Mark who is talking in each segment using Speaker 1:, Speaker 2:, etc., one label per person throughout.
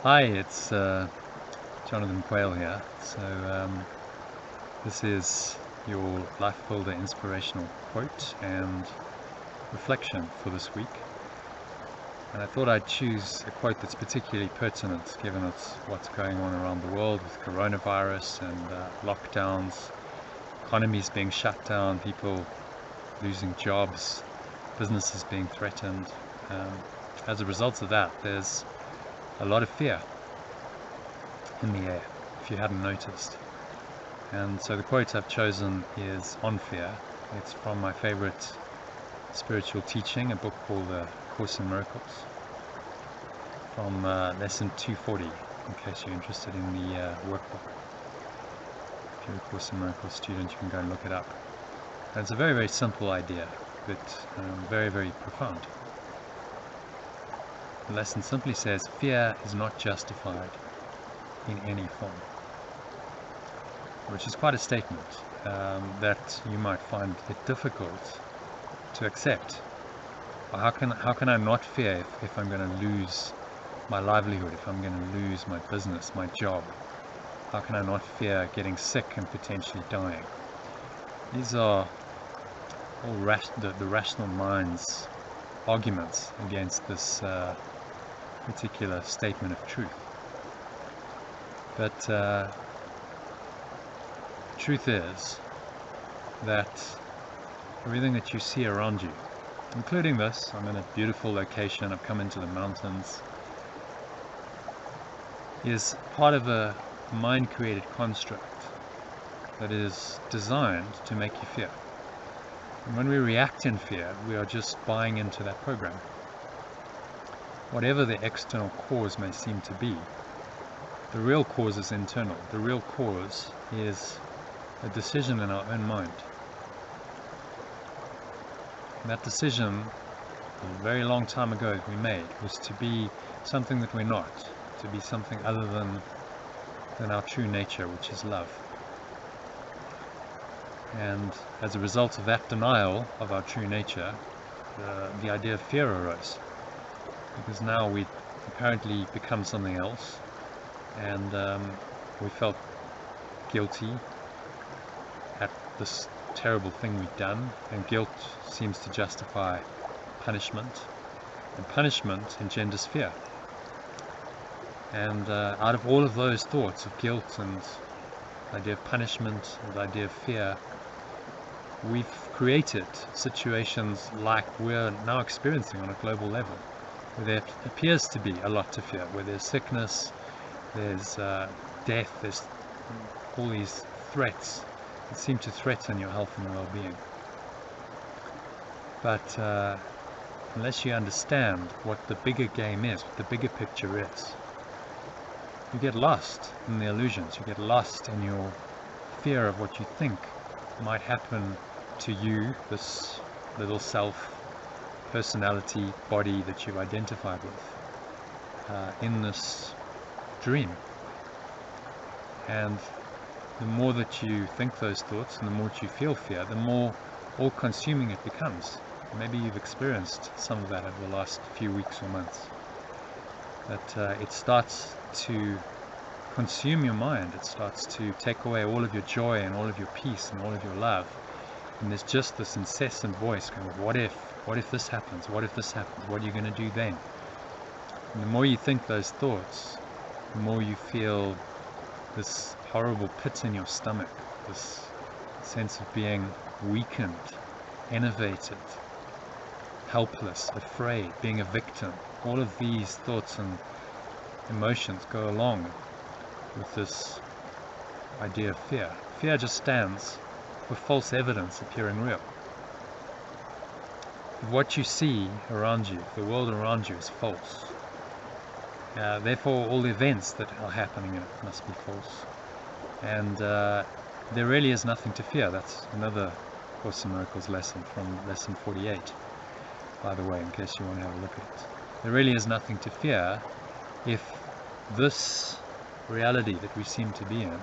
Speaker 1: Hi, it's Jonathan Quayle here. This is your Lifebuilder inspirational quote and reflection for this week. And I thought I'd choose a quote that's particularly pertinent given what's going on around the world with coronavirus and lockdowns, economies being shut down, people losing jobs, businesses being threatened. As a result of that, there's a lot of fear in the air, if you hadn't noticed. And so the quote I've chosen is on fear. It's from my favorite spiritual teaching, a book called A Course in Miracles, from lesson 240, in case you're interested in the workbook. If you're a Course in Miracles student, you can go and look it up. And it's a very, very simple idea, but very, very profound. The lesson simply says, fear is not justified in any form, which is quite a statement that you might find it difficult to accept. Well, how can I not fear if I'm going to lose my livelihood, if I'm going to lose my business, my job? How can I not fear getting sick and potentially dying? These are all the rational mind's arguments against this particular statement of truth. But the truth is that everything that you see around you, including this, I'm in a beautiful location, I've come into the mountains, is part of a mind-created construct that is designed to make you fear. And when we react in fear, we are just buying into that program. Whatever the external cause may seem to be, the real cause is internal. The real cause is a decision in our own mind. And that decision, a very long time ago we made, was to be something that we're not, to be something other than our true nature, which is love. And as a result of that denial of our true nature, the idea of fear arose. Because now we apparently become something else, and we felt guilty at this terrible thing we've done, and guilt seems to justify punishment, and punishment engenders fear. And out of all of those thoughts of guilt and the idea of punishment and the idea of fear, we've created situations like we're now experiencing on a global level, where there appears to be a lot to fear, where there's sickness, there's death, there's all these threats that seem to threaten your health and well-being. But unless you understand what the bigger game is, what the bigger picture is, you get lost in the illusions, you get lost in your fear of what you think might happen to you, this little self, personality, body that you've identified with in this dream. And the more that you think those thoughts and the more that you feel fear, the more all-consuming it becomes. Maybe you've experienced some of that over the last few weeks or months. That it starts to consume your mind, it starts to take away all of your joy and all of your peace and all of your love. And there's just this incessant voice going, what if this happens, what if this happens, what are you going to do then? And the more you think those thoughts, the more you feel this horrible pit in your stomach, this sense of being weakened, enervated, helpless, afraid, being a victim. All of these thoughts and emotions go along with this idea of fear. Fear just stands for false evidence appearing real. If what you see around you, the world around you, is false, therefore all the events that are happening in it must be false. And there really is nothing to fear. That's another Course in Miracles lesson from lesson 48, by the way, in case you want to have a look at it. There really is nothing to fear if this reality that we seem to be in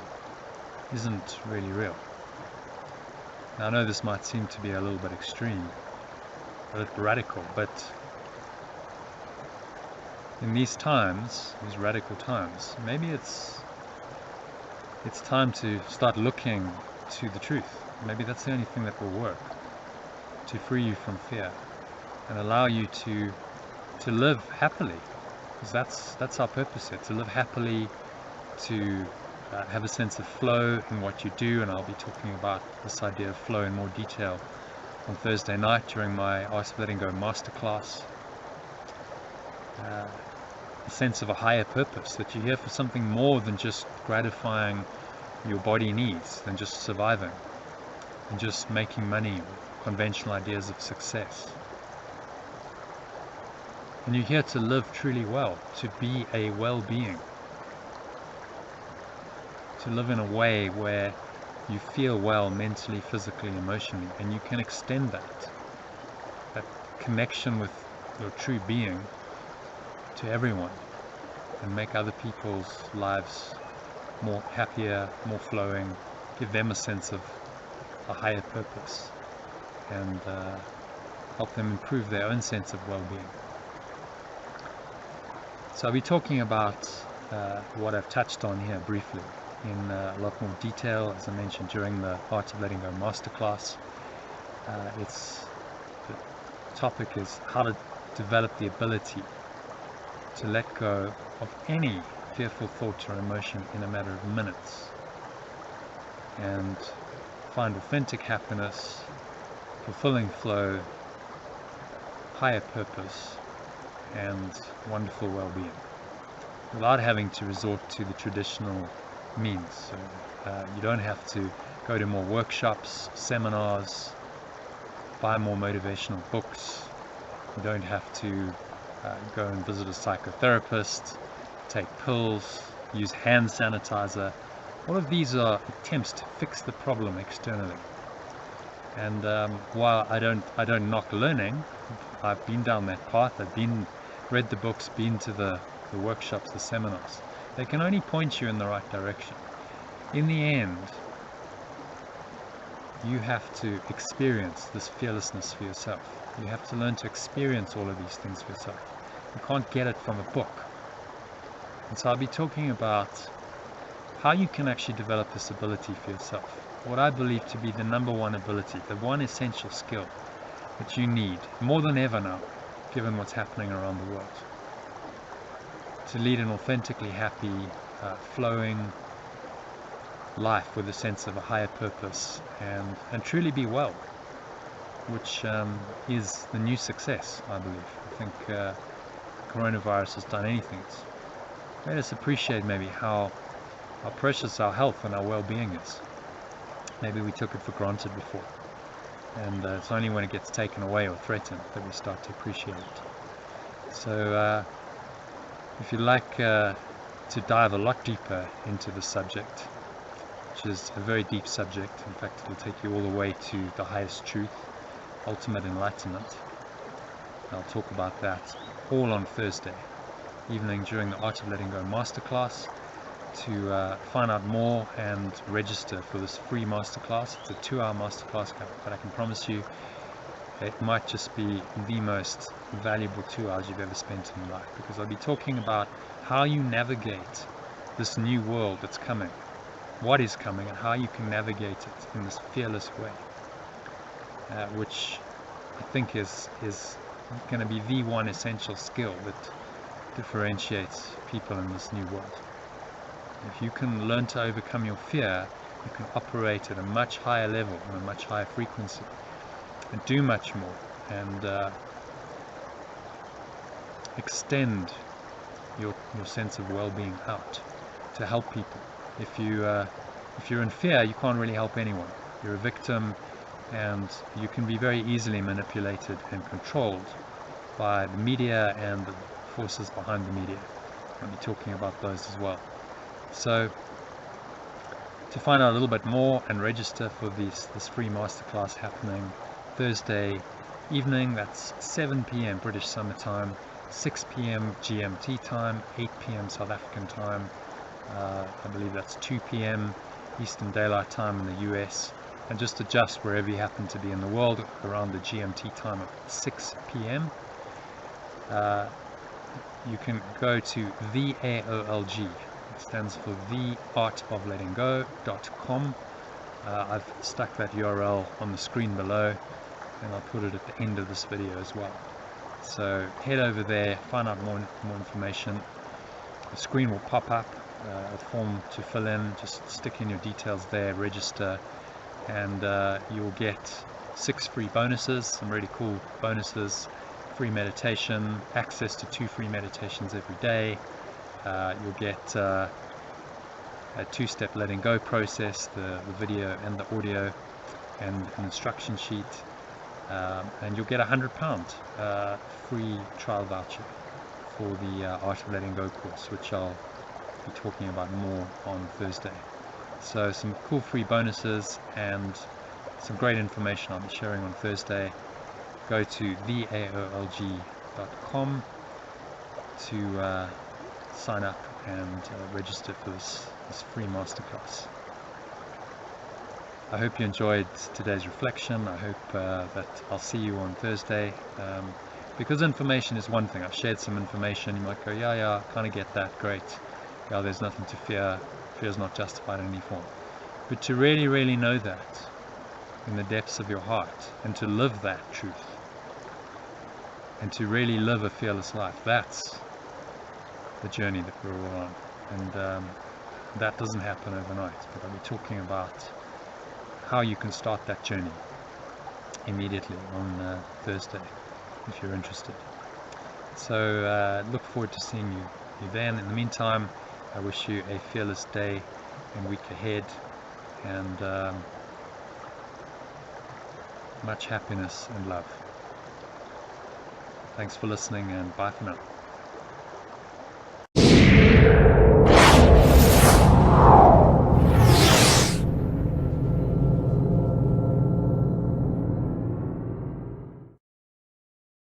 Speaker 1: isn't really real. Now, I know this might seem to be a little bit extreme, a little radical, but in these times, these radical times, maybe it's time to start looking to the truth. Maybe that's the only thing that will work to free you from fear and allow you to live happily, because that's our purpose here, to live happily, to have a sense of flow in what you do. And I'll be talking about this idea of flow in more detail on Thursday night during my Art of Letting Go masterclass. A sense of a higher purpose, that you're here for something more than just gratifying your body needs, than just surviving and just making money, conventional ideas of success. And you're here to live truly well, to be a well-being, to live in a way where you feel well mentally, physically, emotionally, and you can extend that connection with your true being to everyone and make other people's lives more happier, more flowing, give them a sense of a higher purpose, and help them improve their own sense of well-being. So I'll be talking about what I've touched on here briefly in a lot more detail, as I mentioned during the Art of Letting Go masterclass. The topic is how to develop the ability to let go of any fearful thought or emotion in a matter of minutes and find authentic happiness, fulfilling flow, higher purpose, and wonderful well-being without having to resort to the traditional means. So you don't have to go to more workshops, seminars, buy more motivational books. You don't have to go and visit a psychotherapist, take pills, use hand sanitizer. All of these are attempts to fix the problem externally. And while I don't knock learning, I've been down that path. I've read the books, been to the workshops, the seminars. They can only point you in the right direction. In the end, you have to experience this fearlessness for yourself. You have to learn to experience all of these things for yourself. You can't get it from a book. And so I'll be talking about how you can actually develop this ability for yourself. What I believe to be the number one ability, the one essential skill that you need more than ever now, given what's happening around the world, to lead an authentically happy, flowing life with a sense of a higher purpose and truly be well, which is the new success, I believe. I think coronavirus has done anything. It's made us appreciate maybe how precious our health and our well-being is. Maybe we took it for granted before, and it's only when it gets taken away or threatened that we start to appreciate it. So if you'd like to dive a lot deeper into the subject, which is a very deep subject, in fact it'll take you all the way to the highest truth, ultimate enlightenment. I'll talk about that all on Thursday evening during the Art of Letting Go masterclass. To find out more and register for this free masterclass, it's a 2-hour masterclass, but I can promise you it might just be the most valuable 2 hours you've ever spent in your life, because I'll be talking about how you navigate this new world that's coming, what is coming, and how you can navigate it in this fearless way, which I think is going to be the one essential skill that differentiates people in this new world. If you can learn to overcome your fear, you can operate at a much higher level, on a much higher frequency, and do much more, and extend your sense of well-being out to help people. If you're in fear, you can't really help anyone. You're a victim, and you can be very easily manipulated and controlled by the media and the forces behind the media. I'll be talking about those as well. So to find out a little bit more and register for this free masterclass happening Thursday evening, that's 7 p.m. British Summer Time, 6 p.m. GMT time, 8 p.m. South African time, I believe that's 2 p.m. Eastern Daylight Time in the US, and just adjust wherever you happen to be in the world around the GMT time of 6 p.m. you can go to the AOLG. It stands for theartoflettinggo.com. I've stuck that URL on the screen below, and I'll put it at the end of this video as well. So head over there, find out more information. The screen will pop up, a form to fill in. Just stick in your details there, register, and you'll get 6 free bonuses, some really cool bonuses. Free meditation, access to 2 free meditations every day. You'll get a 2-step letting go process, the video and the audio, and an instruction sheet, and you'll get £100 free trial voucher for the Art of Letting Go course, which I'll be talking about more on Thursday. So some cool free bonuses and some great information I'll be sharing on Thursday. Go to theaolg.com to sign up and register for this free masterclass. I hope you enjoyed today's reflection. I hope that I'll see you on Thursday. Because information is one thing. I've shared some information. You might go, yeah, I kind of get that, great. Yeah, there's nothing to fear. Fear is not justified in any form. But to really, really know that in the depths of your heart, and to live that truth, and to really live a fearless life, that's the journey that we're all on. And that doesn't happen overnight, but I'll be talking about how you can start that journey immediately on Thursday, if you're interested. So look forward to seeing you then. In the meantime, I wish you a fearless day and week ahead, and much happiness and love. Thanks for listening, and bye for now.